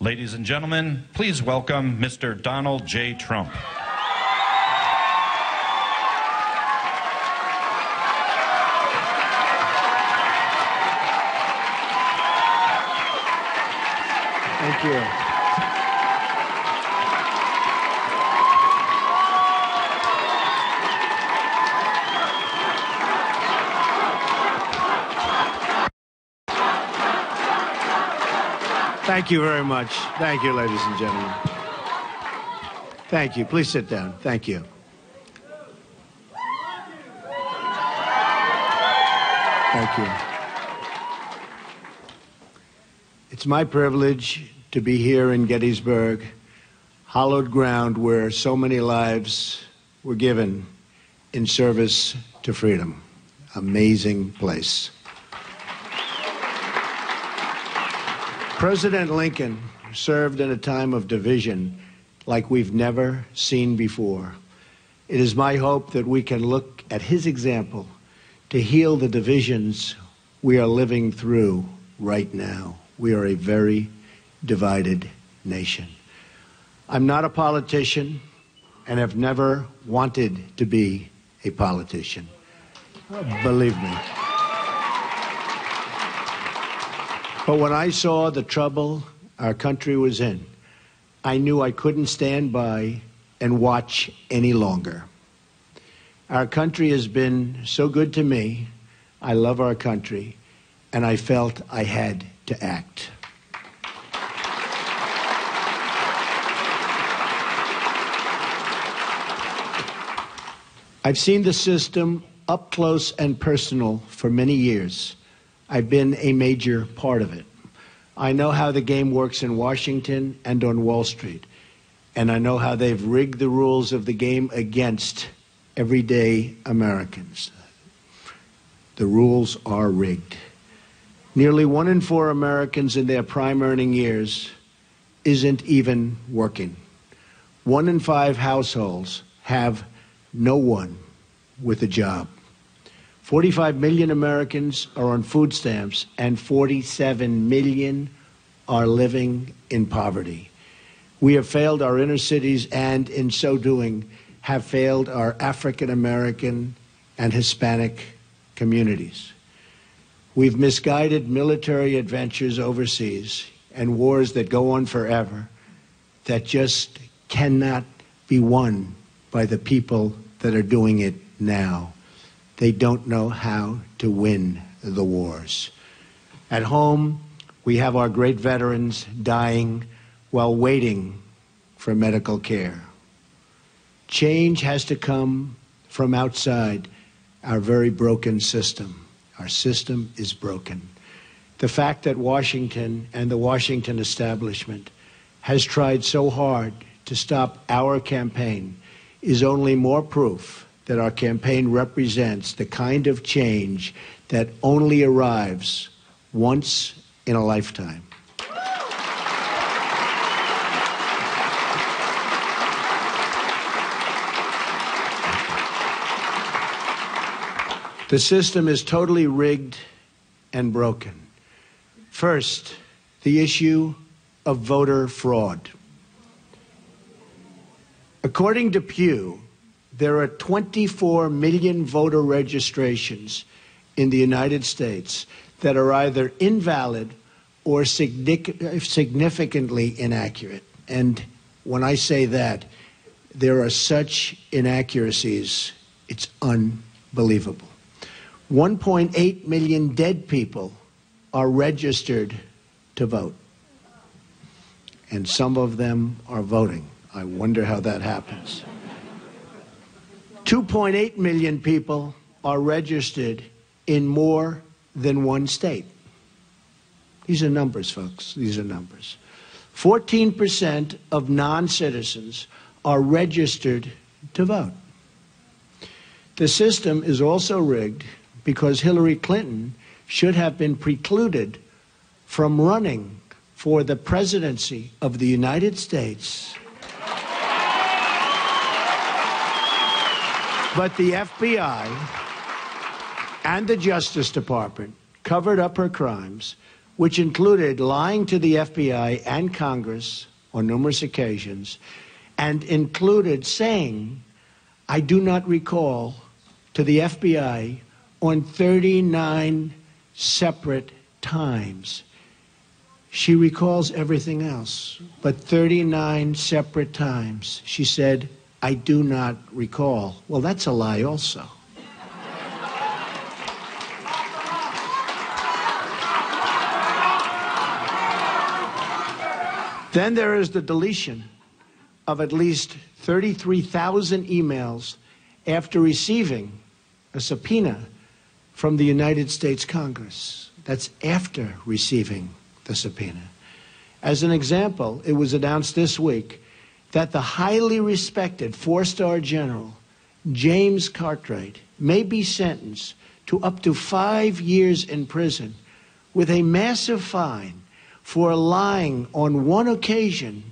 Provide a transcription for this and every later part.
Ladies and gentlemen, please welcome Mr. Donald J. Trump. Thank you. Thank you very much. Thank you, ladies and gentlemen. Thank you. Please sit down. Thank you. Thank you. It's my privilege to be here in Gettysburg, hallowed ground where so many lives were given in service to freedom. Amazing place. President Lincoln served in a time of division like we've never seen before. It is my hope that we can look at his example to heal the divisions we are living through right now. We are a very divided nation. I'm not a politician and have never wanted to be a politician. Believe me. But when I saw the trouble our country was in, I knew I couldn't stand by and watch any longer. Our country has been so good to me. I love our country, and I felt I had to act. I've seen the system up close and personal for many years. I've been a major part of it. I know how the game works in Washington and on Wall Street, and I know how they've rigged the rules of the game against everyday Americans. The rules are rigged. Nearly 1 in 4 Americans in their prime earning years isn't even working. 1 in 5 households have no one with a job. 45 million Americans are on food stamps, and 47 million are living in poverty. We have failed our inner cities, and in so doing, have failed our African American and Hispanic communities. We've misguided military adventures overseas and wars that go on forever that just cannot be won by the people that are doing it now. They don't know how to win the wars. At home, we have our great veterans dying while waiting for medical care. Change has to come from outside our very broken system. Our system is broken. The fact that Washington and the Washington establishment has tried so hard to stop our campaign is only more proof that our campaign represents the kind of change that only arrives once in a lifetime. The system is totally rigged and broken. First, the issue of voter fraud. According to Pew, there are 24 million voter registrations in the United States that are either invalid or significantly inaccurate. And when I say that, there are such inaccuracies, it's unbelievable. 1.8 million dead people are registered to vote, and some of them are voting. I wonder how that happens. 2.8 million people are registered in more than one state. These are numbers, folks. These are numbers. 14% of non-citizens are registered to vote. The system is also rigged because Hillary Clinton should have been precluded from running for the presidency of the United States. But the FBI and the Justice Department covered up her crimes which included lying to the FBI and Congress on numerous occasions, and included saying, I do not recall, to the FBI on 39 separate times. She recalls everything else, but 39 separate times she said, I do not recall. Well, that's a lie also. Then there is the deletion of at least 33,000 emails after receiving a subpoena from the United States Congress. That's after receiving the subpoena. As an example, it was announced this week that the highly respected four-star general, James Cartwright, may be sentenced to up to 5 years in prison with a massive fine for lying on one occasion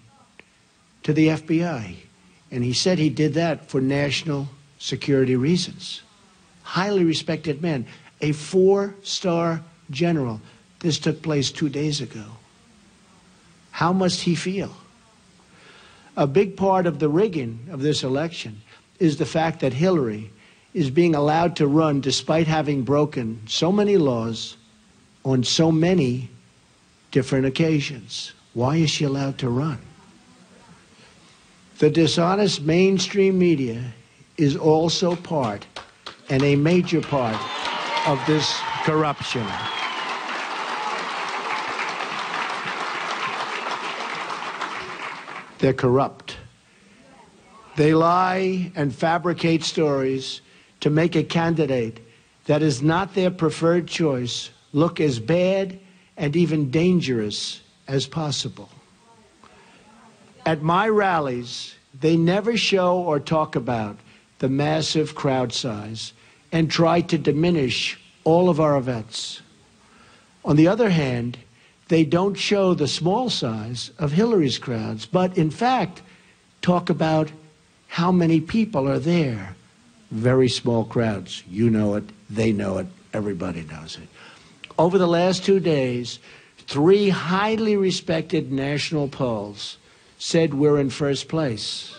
to the FBI. And he said he did that for national security reasons. Highly respected man, a four-star general. This took place 2 days ago. How must he feel? A big part of the rigging of this election is the fact that Hillary is being allowed to run despite having broken so many laws on so many different occasions. Why is she allowed to run? The dishonest mainstream media is also part, and a major part, of this corruption. They're corrupt. They lie and fabricate stories to make a candidate that is not their preferred choice look as bad and even dangerous as possible. At my rallies, they never show or talk about the massive crowd size and try to diminish all of our events. On the other hand, they don't show the small size of Hillary's crowds, but in fact, talk about how many people are there. Very small crowds. You know it, they know it, everybody knows it. Over the last 2 days, 3 highly respected national polls said we're in first place.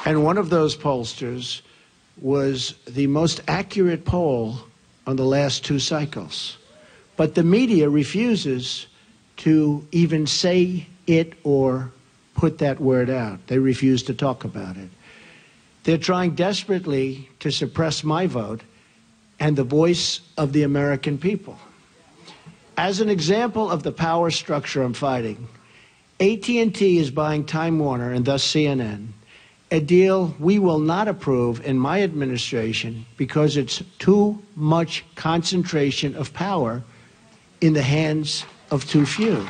And one of those pollsters was the most accurate poll on the last 2 cycles. But the media refuses to even say it or put that word out. They refuse to talk about it. They're trying desperately to suppress my vote and the voice of the American people. As an example of the power structure I'm fighting, AT&T is buying Time Warner and thus CNN, a deal we will not approve in my administration because it's too much concentration of power in the hands of too few.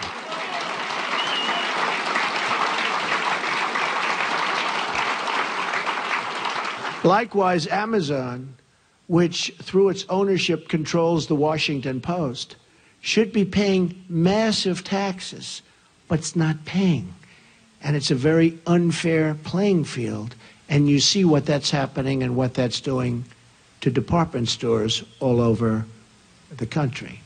Likewise, Amazon, which through its ownership controls the Washington Post, should be paying massive taxes, but it's not paying. And it's a very unfair playing field. And you see what that's happening and what that's doing to department stores all over the country.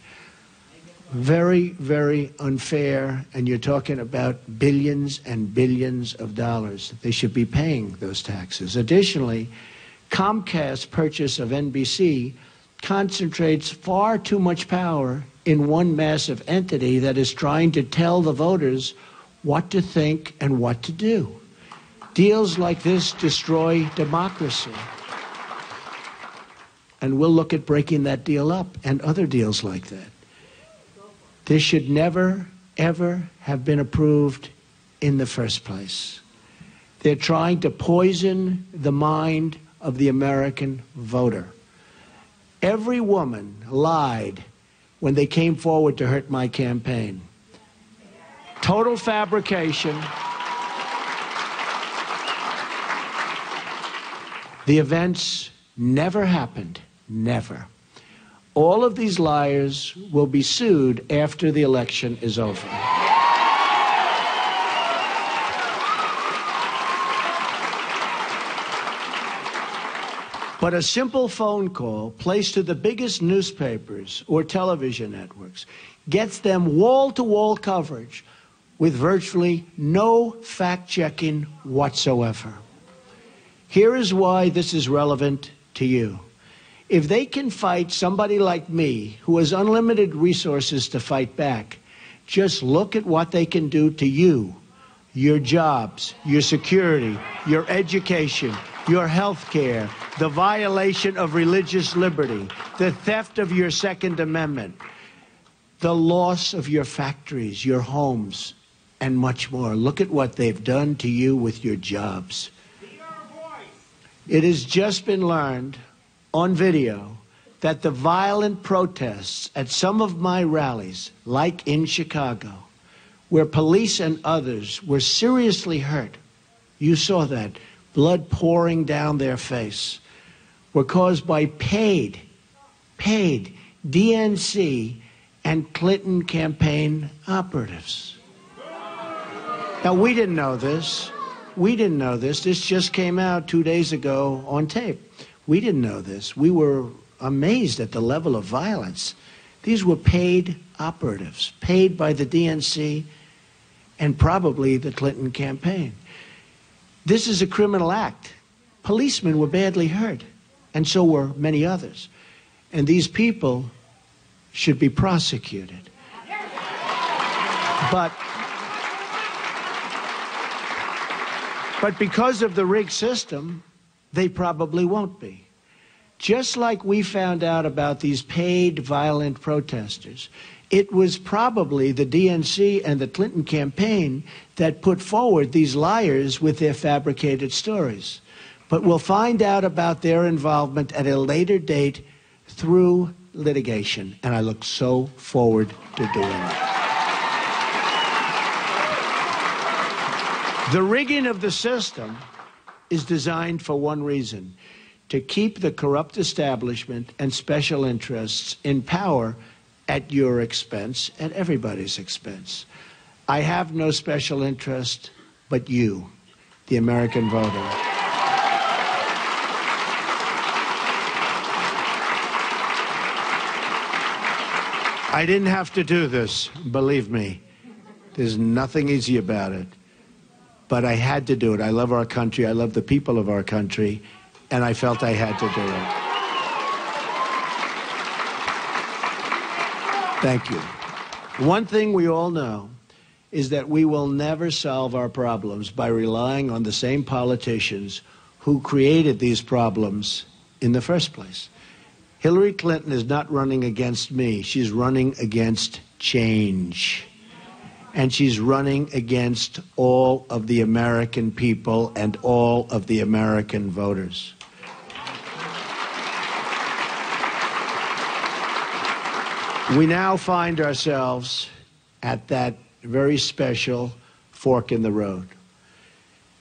Very, very unfair. And you're talking about billions and billions of dollars. They should be paying those taxes. Additionally, Comcast's purchase of NBC concentrates far too much power in one massive entity that is trying to tell the voters what to think and what to do. Deals like this destroy democracy. And we'll look at breaking that deal up and other deals like that. This should never, ever have been approved in the first place. They're trying to poison the mind of the American voter. Every woman lied when they came forward to hurt my campaign. Total fabrication. The events never happened. Never. All of these liars will be sued after the election is over. But a simple phone call placed to the biggest newspapers or television networks gets them wall-to-wall coverage with virtually no fact-checking whatsoever. Here is why this is relevant to you. If they can fight somebody like me, who has unlimited resources to fight back, just look at what they can do to you, your jobs, your security, your education, your health care, the violation of religious liberty, the theft of your Second Amendment, the loss of your factories, your homes, and much more. Look at what they've done to you with your jobs. It has just been learned on video that the violent protests at some of my rallies, like in Chicago, where police and others were seriously hurt, you saw that, blood pouring down their face, were caused by paid DNC and Clinton campaign operatives. Now, we didn't know this. We didn't know this. This just came out 2 days ago on tape. We didn't know this. We were amazed at the level of violence. These were paid operatives, paid by the DNC and probably the Clinton campaign. This is a criminal act. Policemen were badly hurt, and so were many others. And these people should be prosecuted. But because of the rigged system, they probably won't be. Just like we found out about these paid violent protesters, it was probably the DNC and the Clinton campaign that put forward these liars with their fabricated stories. But we'll find out about their involvement at a later date through litigation, and I look so forward to doing it. The rigging of the system is designed for one reason: to keep the corrupt establishment and special interests in power at your expense, at everybody's expense. I have no special interest but you, the American voter. I didn't have to do this, believe me. There's nothing easy about it. But I had to do it. I love our country. I love the people of our country. And I felt I had to do it. Thank you. One thing we all know is that we will never solve our problems by relying on the same politicians who created these problems in the first place. Hillary Clinton is not running against me. She's running against change. And she's running against all of the American people and all of the American voters. We now find ourselves at that very special fork in the road.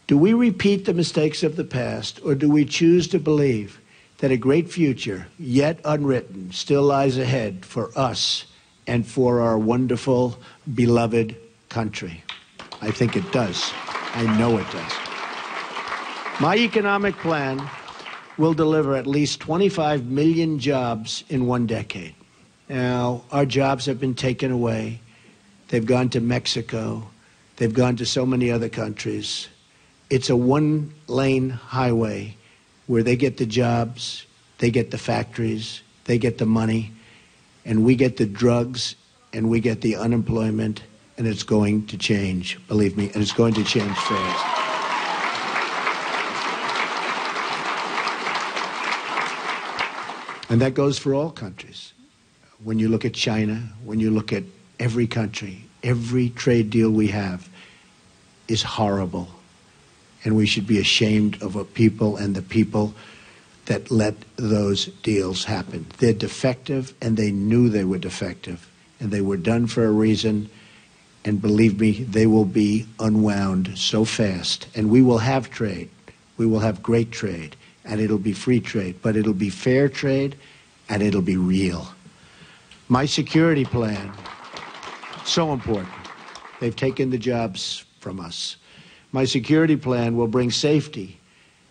Do we repeat the mistakes of the past, or do we choose to believe that a great future, yet unwritten, still lies ahead for us and for our wonderful, beloved country? I think it does. I know it does. My economic plan will deliver at least 25 million jobs in 1 decade. Now, our jobs have been taken away. They've gone to Mexico. They've gone to so many other countries. It's a one-lane highway where they get the jobs, they get the factories, they get the money, and we get the drugs, and we get the unemployment, and it's going to change, believe me, and it's going to change fast. And that goes for all countries. When you look at China, when you look at every country, every trade deal we have is horrible. And we should be ashamed of our people and the people that let those deals happen. They're defective, and they knew they were defective. And they were done for a reason. And believe me, they will be unwound so fast. And we will have trade. We will have great trade. And it'll be free trade. But it'll be fair trade, and it'll be real. My security plan, so important. They've taken the jobs from us. My security plan will bring safety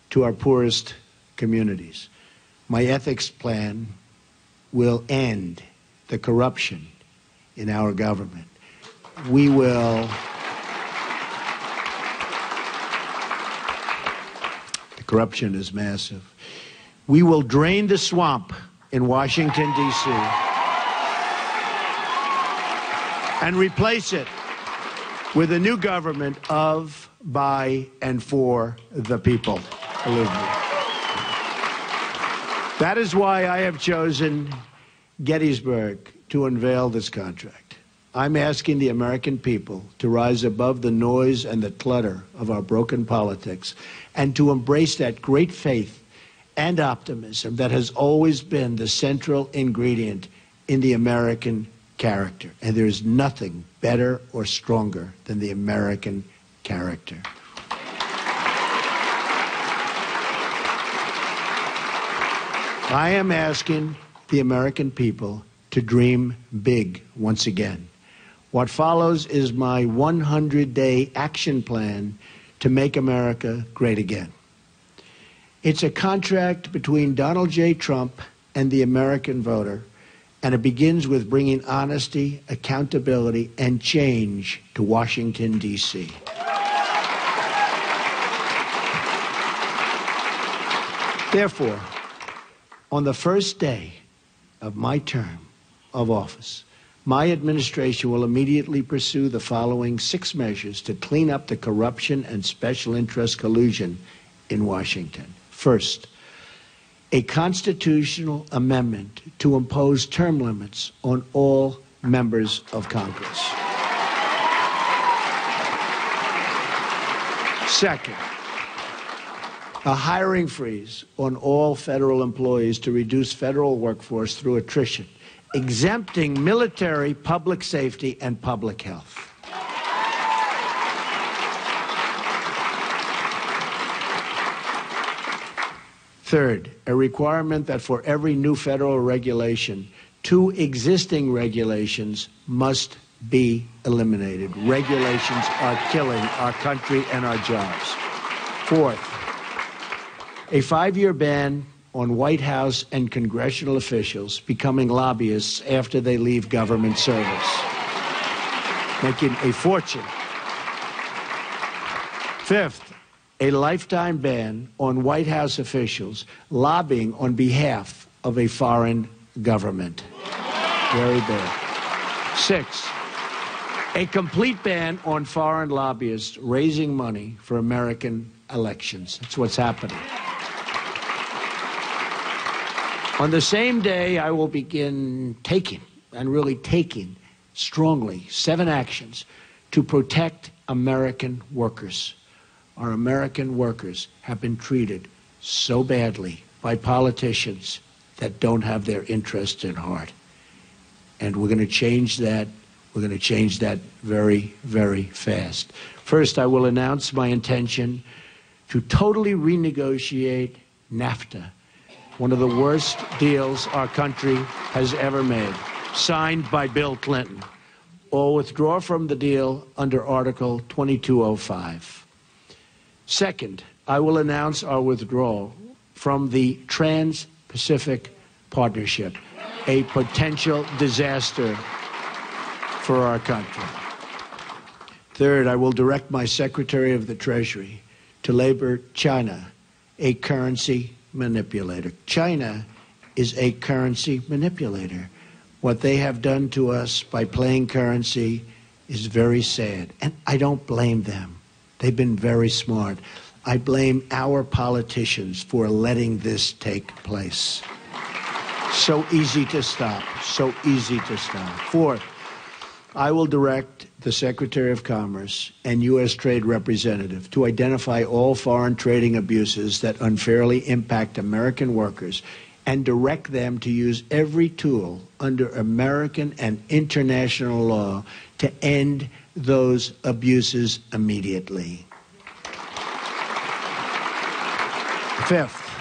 to our poorest communities. My ethics plan will end the corruption in our government. We will... The corruption is massive. We will drain the swamp in Washington, D.C. and replace it with a new government of, by, and for the people. Believe me. That is why I have chosen Gettysburg to unveil this contract. I'm asking the American people to rise above the noise and the clutter of our broken politics and to embrace that great faith and optimism that has always been the central ingredient in the American character. And there is nothing better or stronger than the American character. I am asking the American people to dream big once again. What follows is my 100-day action plan to make America great again. It's a contract between Donald J. Trump and the American voter, and it begins with bringing honesty, accountability, and change to Washington, D.C. Therefore, on the first day of my term of office, my administration will immediately pursue the following 6 measures to clean up the corruption and special interest collusion in Washington. First, a constitutional amendment to impose term limits on all members of Congress. Second, a hiring freeze on all federal employees to reduce federal workforce through attrition, exempting military, public safety, and public health. Third, a requirement that for every new federal regulation, 2 existing regulations must be eliminated. Regulations are killing our country and our jobs. Fourth, a 5-year ban on White House and congressional officials becoming lobbyists after they leave government service, making a fortune. Fifth, a lifetime ban on White House officials lobbying on behalf of a foreign government. Very bad. Sixth, a complete ban on foreign lobbyists raising money for American elections. That's what's happening. On the same day, I will begin taking, and really taking strongly, 7 actions to protect American workers. Our American workers have been treated so badly by politicians that don't have their interests at heart. And we're going to change that. We're going to change that very, very fast. First, I will announce my intention to totally renegotiate NAFTA, one of the worst deals our country has ever made, signed by Bill Clinton, or withdraw from the deal under Article 2205. Second, I will announce our withdrawal from the Trans-Pacific Partnership, a potential disaster for our country. Third, I will direct my Secretary of the Treasury to label China a currency manipulator. China is a currency manipulator. What they have done to us by playing currency is very sad, and I don't blame them. They've been very smart. I blame our politicians for letting this take place. So easy to stop. So easy to stop. Fourth, I will direct the Secretary of Commerce and U.S. Trade Representative to identify all foreign trading abuses that unfairly impact American workers and direct them to use every tool under American and international law to end those abuses immediately. Fifth,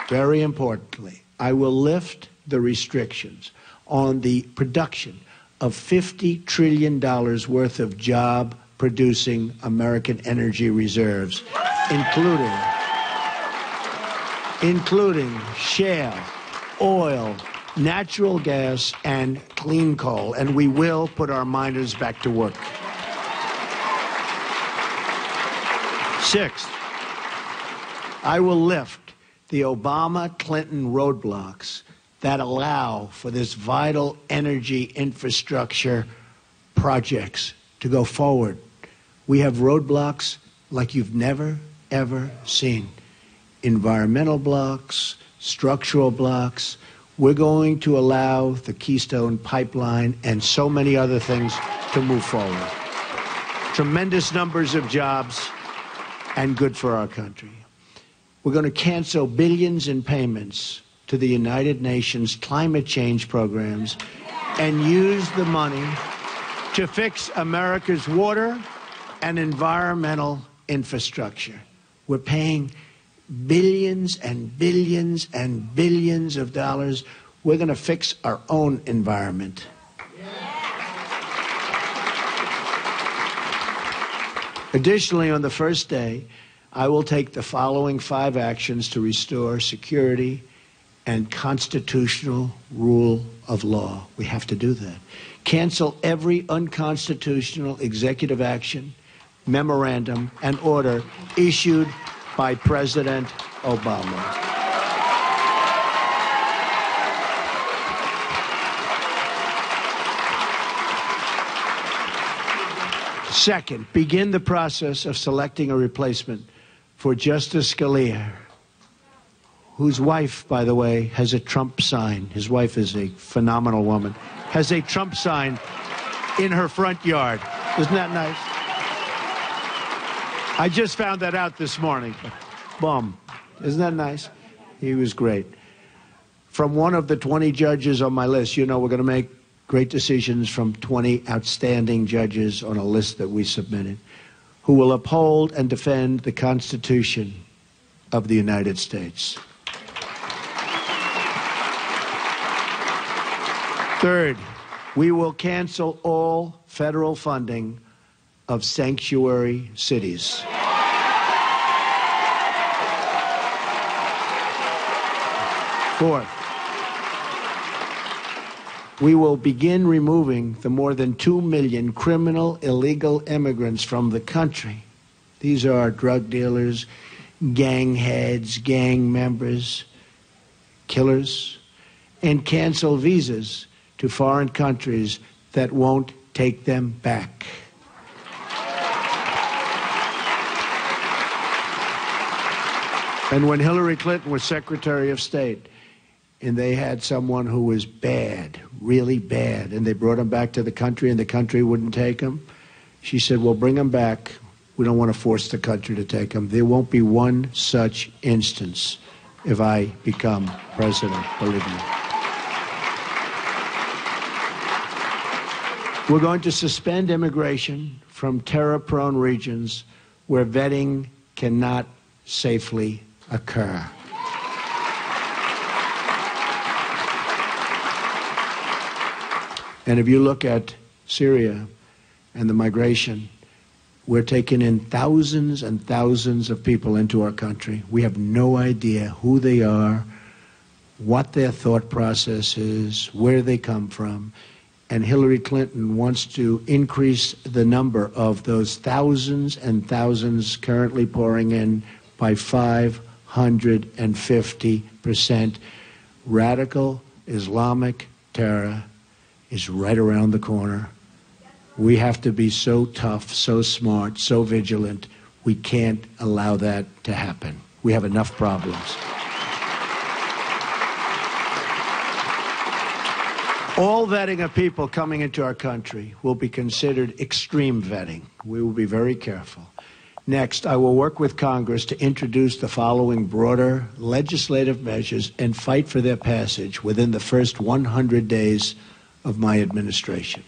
very importantly, I will lift the restrictions on the production of $50 trillion worth of job-producing American energy reserves, including shale, oil, natural gas, and clean coal, and we will put our miners back to work. Sixth, I will lift the Obama-Clinton roadblocks that allow for this vital energy infrastructure projects to go forward. We have roadblocks like you've never, ever seen. Environmental blocks, structural blocks. We're going to allow the Keystone Pipeline and so many other things to move forward. Tremendous numbers of jobs and good for our country. We're going to cancel billions in payments to the United Nations climate change programs and use the money to fix America's water and environmental infrastructure. We're paying billions and billions and billions of dollars. We're going to fix our own environment. Additionally, on the first day, I will take the following 5 actions to restore security and constitutional rule of law. We have to do that. Cancel every unconstitutional executive action, memorandum, and order issued by President Obama. Second, begin the process of selecting a replacement for Justice Scalia, whose wife, by the way, has a Trump sign. His wife is a phenomenal woman. Has a Trump sign in her front yard. Isn't that nice? I just found that out this morning. Boom. Isn't that nice? He was great. From one of the 20 judges on my list, you know we're going to make great decisions from 20 outstanding judges on a list that we submitted, who will uphold and defend the Constitution of the United States. Third, we will cancel all federal funding of sanctuary cities. Fourth, we will begin removing the more than 2 million criminal illegal immigrants from the country. These are drug dealers, gang heads, gang members, killers, and cancel visas to foreign countries that won't take them back. And when Hillary Clinton was Secretary of State, and they had someone who was bad, really bad, and they brought him back to the country and the country wouldn't take him, she said, well, bring him back. We don't want to force the country to take him. There won't be one such instance if I become president, believe me. We're going to suspend immigration from terror-prone regions where vetting cannot safely occur. And if you look at Syria and the migration, we're taking in thousands and thousands of people into our country. We have no idea who they are, what their thought process is, where they come from. And Hillary Clinton wants to increase the number of those thousands and thousands currently pouring in by 550%. Radical Islamic terror is right around the corner. We have to be so tough, so smart, so vigilant. We can't allow that to happen. We have enough problems. All vetting of people coming into our country will be considered extreme vetting. We will be very careful. Next, I will work with Congress to introduce the following broader legislative measures and fight for their passage within the first 100 days of my administration.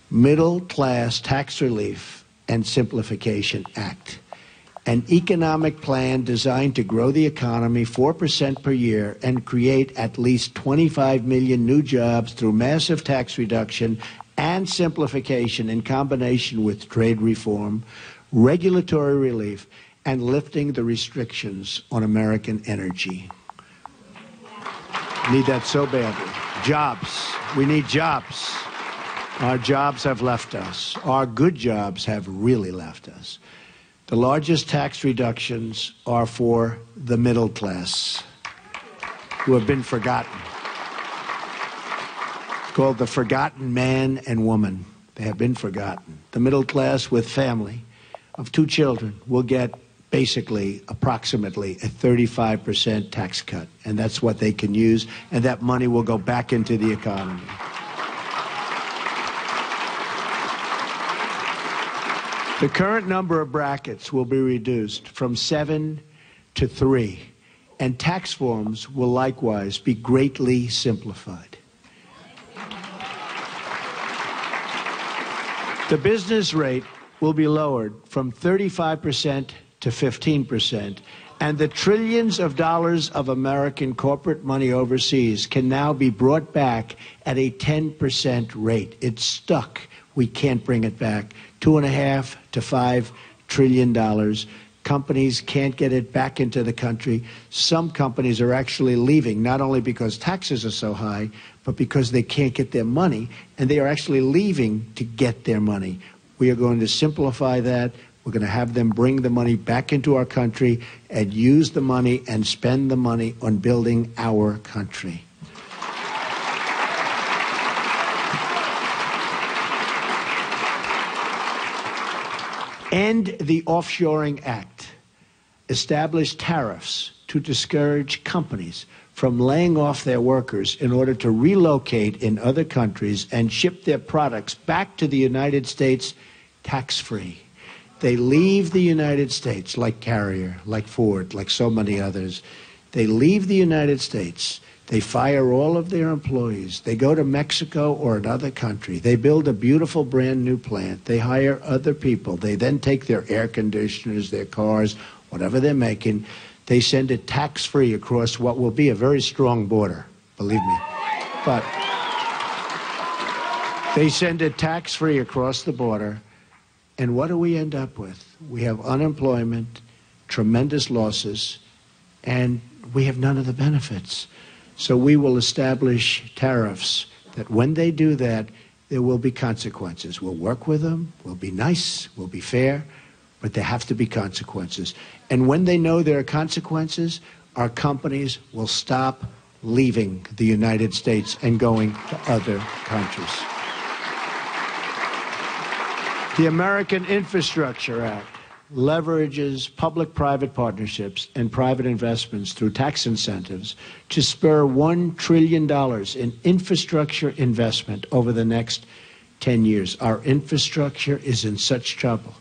Middle-Class Tax Relief and Simplification Act, an economic plan designed to grow the economy 4% per year and create at least 25 million new jobs through massive tax reduction and simplification in combination with trade reform, regulatory relief, and lifting the restrictions on American energy. Need that so badly. Jobs. We need jobs. Our jobs have left us. Our good jobs have really left us. The largest tax reductions are for the middle class, who have been forgotten. It's called the forgotten man and woman. They have been forgotten. The middle class with family of 2 children will get basically approximately a 35% tax cut, and that's what they can use, and that money will go back into the economy. The current number of brackets will be reduced from 7 to 3, and tax forms will likewise be greatly simplified. The business rate will be lowered from 35% to 15%, and the trillions of dollars of American corporate money overseas can now be brought back at a 10% rate. It's stuck. We can't bring it back. $2.5 to $5 trillion. Companies can't get it back into the country. Some companies are actually leaving, not only because taxes are so high, but because they can't get their money, and they are actually leaving to get their money. We are going to simplify that. We're going to have them bring the money back into our country and use the money and spend the money on building our country. End the Offshoring Act. Establish tariffs to discourage companies from laying off their workers in order to relocate in other countries and ship their products back to the United States tax-free. They leave the United States, like Carrier, like Ford, like so many others. They leave the United States. They fire all of their employees. They go to Mexico or another country. They build a beautiful brand new plant. They hire other people. They then take their air conditioners, their cars, whatever they're making. They send it tax-free across what will be a very strong border, believe me. But they send it tax-free across the border. And what do we end up with? We have unemployment, tremendous losses, and we have none of the benefits. So we will establish tariffs that when they do that, there will be consequences. We'll work with them, we'll be nice, we'll be fair, but there have to be consequences. And when they know there are consequences, our companies will stop leaving the United States and going to other countries. The American Infrastructure Act leverages public-private partnerships and private investments through tax incentives to spur $1 trillion in infrastructure investment over the next 10 years. Our infrastructure is in such trouble.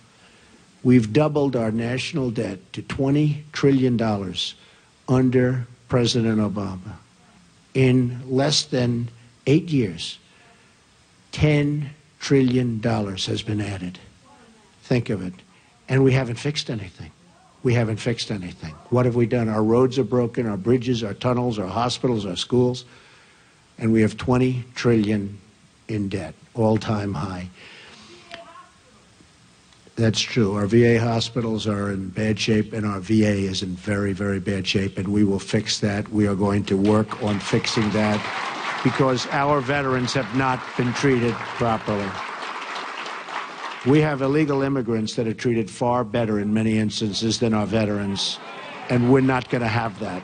We've doubled our national debt to $20 trillion under President Obama. In less than 8 years, $10 trillion has been added. Think of it. And we haven't fixed anything. We haven't fixed anything. What have we done? Our roads are broken, our bridges, our tunnels, our hospitals, our schools, and we have $20 trillion in debt, all-time high. That's true. Our VA hospitals are in bad shape, and our VA is in very, very bad shape, and we will fix that. We are going to work on fixing that because our veterans have not been treated properly. We have illegal immigrants that are treated far better in many instances than our veterans, and we're not going to have that.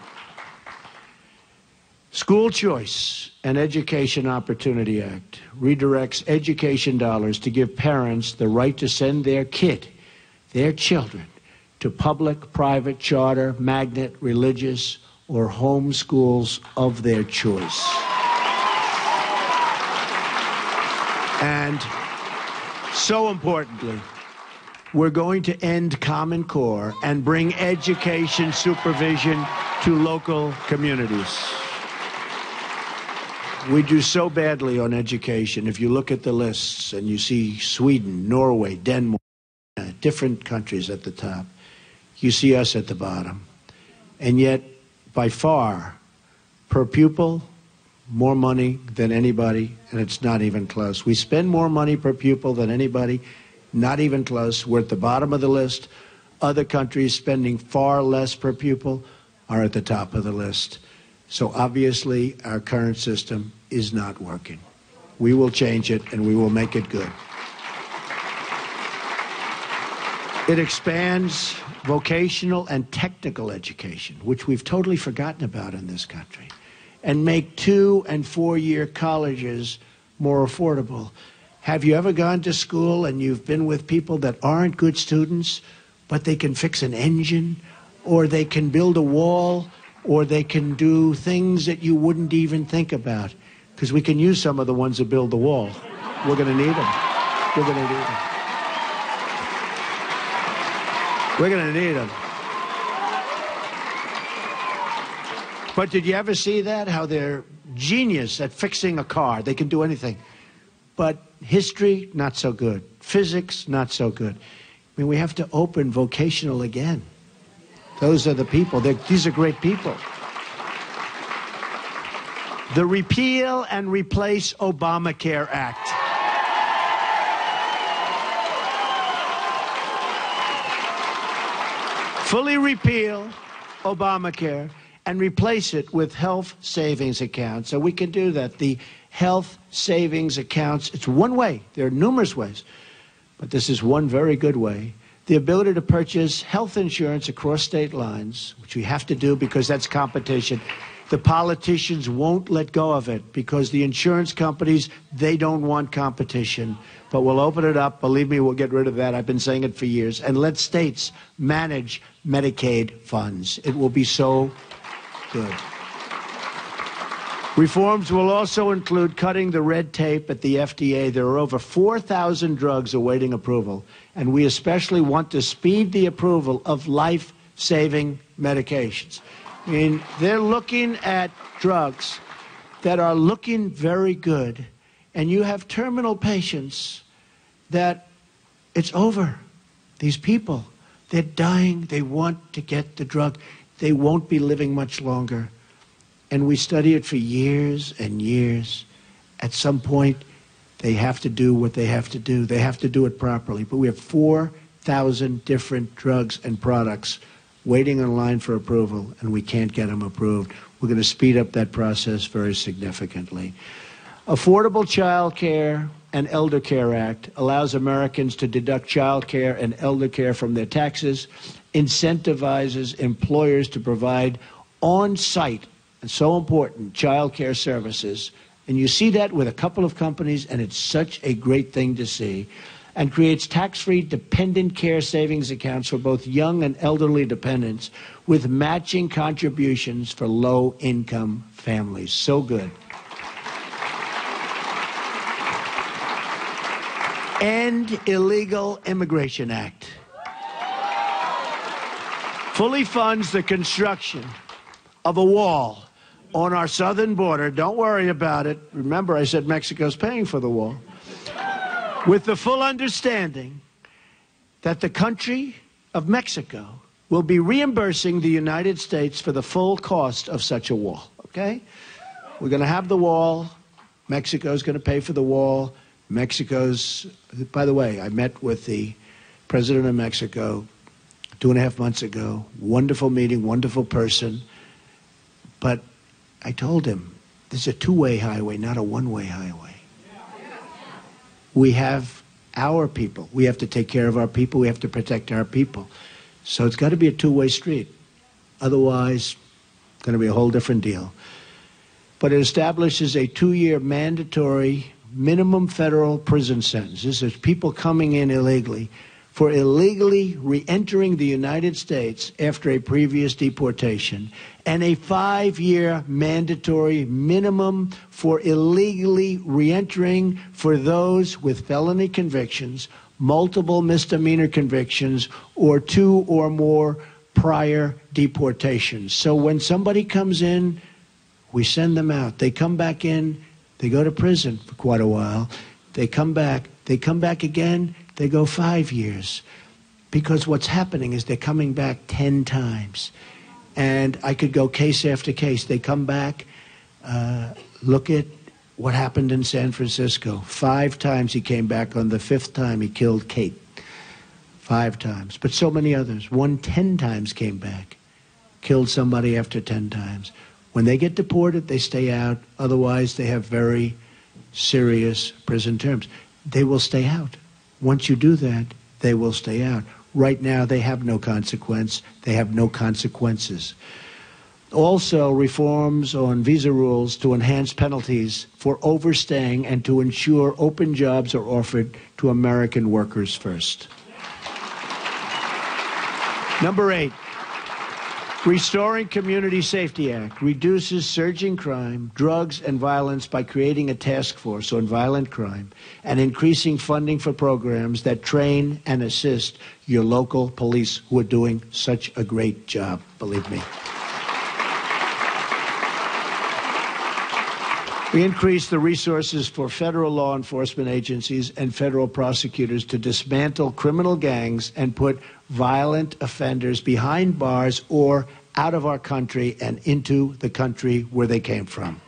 School Choice and Education Opportunity Act redirects education dollars to give parents the right to send their children, to public, private, charter, magnet, religious, or home schools of their choice. And so importantly, we're going to end Common Core and bring education supervision to local communities. We do so badly on education. If you look at the lists and you see Sweden, Norway, Denmark, different countries at the top, you see us at the bottom. And yet, by far, per pupil, more money than anybody, and it's not even close. We spend more money per pupil than anybody, not even close. We're at the bottom of the list Other countries spending far less per pupil are at the top of the list. So obviously, our current system is not working. We will change it, and we will make it good. It expands vocational and technical education, which we've totally forgotten about in this country, and make 2- and 4-year colleges more affordable. Have you ever gone to school and you've been with people that aren't good students, but they can fix an engine, or they can build a wall, or they can do things that you wouldn't even think about? Because we can use some of the ones that build the wall. We're going to need them. We're going to need them. We're going to need them. But did you ever see that? How they're genius at fixing a car. They can do anything. But history, not so good. Physics, not so good. I mean, we have to open vocational again. Those are the people. These are great people. The Repeal and Replace Obamacare Act. Fully repeal Obamacare and replace it with health savings accounts. So we can do that. The health savings accounts, it's one way. There are numerous ways, but this is one very good way. The ability to purchase health insurance across state lines, which we have to do because that's competition. The politicians won't let go of it because the insurance companies, they don't want competition. But we'll open it up. Believe me, we'll get rid of that. I've been saying it for years. And let states manage Medicaid funds. It will be so good. Reforms will also include cutting the red tape at the FDA. There are over 4,000 drugs awaiting approval, and we especially want to speed the approval of life-saving medications. I mean, they're looking at drugs that are looking very good, and you have terminal patients that it's over. These people, they're dying. They want to get the drug. They won't be living much longer. And we study it for years and years. At some point, they have to do what they have to do. They have to do it properly. But we have 4,000 different drugs and products waiting in line for approval, and we can't get them approved. We're going to speed up that process very significantly. Affordable Child Care and Elder Care Act allows Americans to deduct child care and elder care from their taxes, incentivizes employers to provide on-site, and so important, child care services. And you see that with a couple of companies, and it's such a great thing to see. And creates tax-free dependent care savings accounts for both young and elderly dependents with matching contributions for low-income families. So good. End Illegal Immigration Act. Fully funds the construction of a wall on our southern border. Don't worry about it. Remember, I said Mexico's paying for the wall. With the full understanding that the country of Mexico will be reimbursing the United States for the full cost of such a wall, okay? We're going to have the wall. Mexico's going to pay for the wall. Mexico's, by the way, I met with the president of Mexico 2.5 months ago. Wonderful meeting, wonderful person. But I told him, this is a two-way highway, not a one-way highway. We have our people. We have to take care of our people. We have to protect our people. So it's got to be a two-way street. Otherwise, it's going to be a whole different deal. But it establishes a 2-year mandatory minimum federal prison sentence. This is people coming in illegally for illegally re-entering the United States after a previous deportation, and a 5-year mandatory minimum for illegally re-entering for those with felony convictions, multiple misdemeanor convictions, or 2 or more prior deportations. So when somebody comes in, we send them out. They come back in, they go to prison for quite a while. They come back again, they go 5 years. Because what's happening is they're coming back 10 times. And I could go case after case. They come back, look at what happened in San Francisco. 5 times he came back. On the 5th time, he killed Kate. 5 times, but so many others. One 10 times came back, killed somebody after 10 times. When they get deported, they stay out. Otherwise, they have very serious prison terms. They will stay out. Once you do that, they will stay out. Right now, they have no consequence. They have no consequences. Also, reforms on visa rules to enhance penalties for overstaying and to ensure open jobs are offered to American workers first. Number 8, Restoring Community Safety Act reduces surging crime, drugs, and violence by creating a task force on violent crime and increasing funding for programs that train and assist your local police who are doing such a great job, believe me. We increase the resources for federal law enforcement agencies and federal prosecutors to dismantle criminal gangs and put violent offenders behind bars or out of our country and into the country where they came from.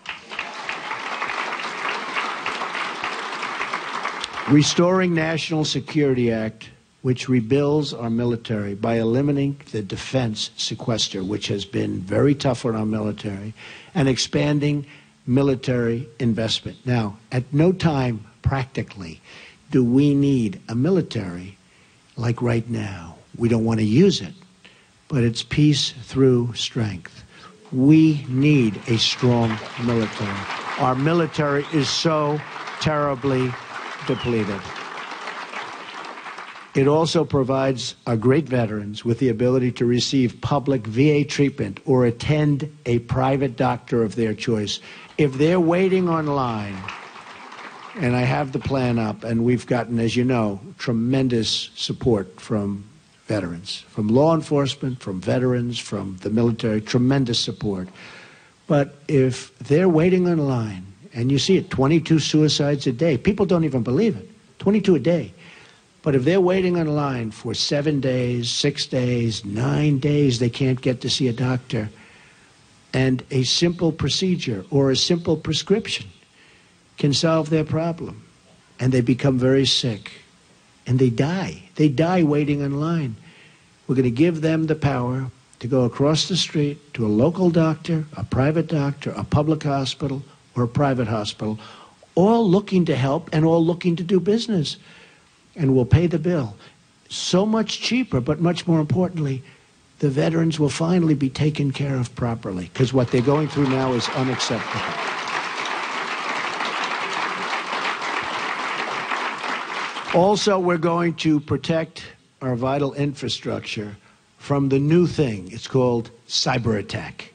Restoring National Security Act, which rebuilds our military by eliminating the defense sequester, which has been very tough on our military, and expanding military investment. Now, at no time, practically, do we need a military like right now. We don't want to use it, but it's peace through strength. We need a strong military. Our military is so terribly depleted. It also provides our great veterans with the ability to receive public VA treatment or attend a private doctor of their choice. If they're waiting online, and I have the plan up, and we've gotten, as you know, tremendous support from veterans, from law enforcement, from veterans, from the military, tremendous support. But if they're waiting online, and you see it, 22 suicides a day, people don't even believe it, 22 a day. But if they're waiting on line for 7 days, 6 days, 9 days, they can't get to see a doctor, and a simple procedure or a simple prescription can solve their problem, and they become very sick, and they die. They die waiting in line. We're going to give them the power to go across the street to a local doctor, a private doctor, a public hospital, or a private hospital, all looking to help and all looking to do business, and we'll pay the bill. So much cheaper, but much more importantly, the veterans will finally be taken care of properly, because what they're going through now is unacceptable. Also, we're going to protect our vital infrastructure from the new thing. It's called cyber attack.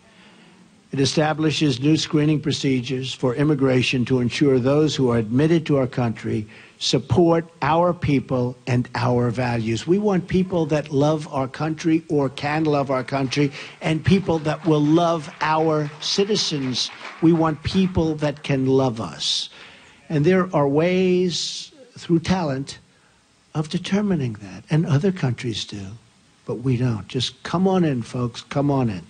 It establishes new screening procedures for immigration to ensure those who are admitted to our country support our people and our values. We want people that love our country or can love our country, and people that will love our citizens. We want people that can love us. And there are ways through talent of determining that, and other countries do, but we don't. Just come on in, folks, come on in.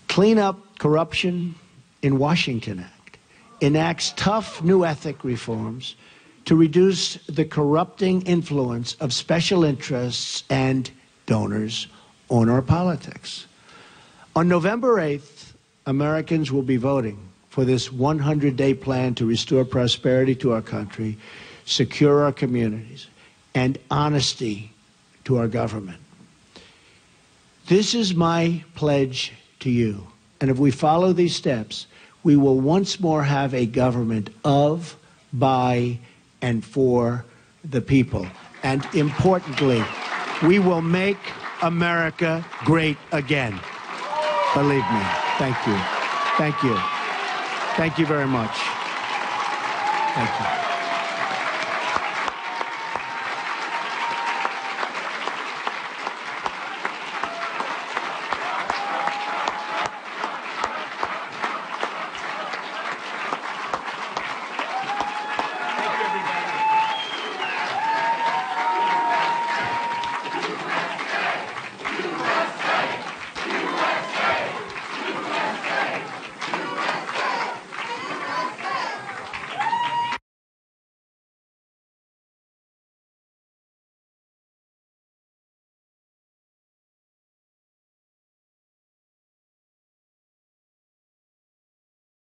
Clean up corruption in Washington Act enacts tough new ethic reforms to reduce the corrupting influence of special interests and donors on our politics. On November 8th, Americans will be voting for this 100-day plan to restore prosperity to our country, secure our communities, and honesty to our government. This is my pledge to you. And if we follow these steps, we will once more have a government of, by, and for the people. And importantly, we will make America great again. Believe me. Thank you. Thank you. Thank you very much. Thank you.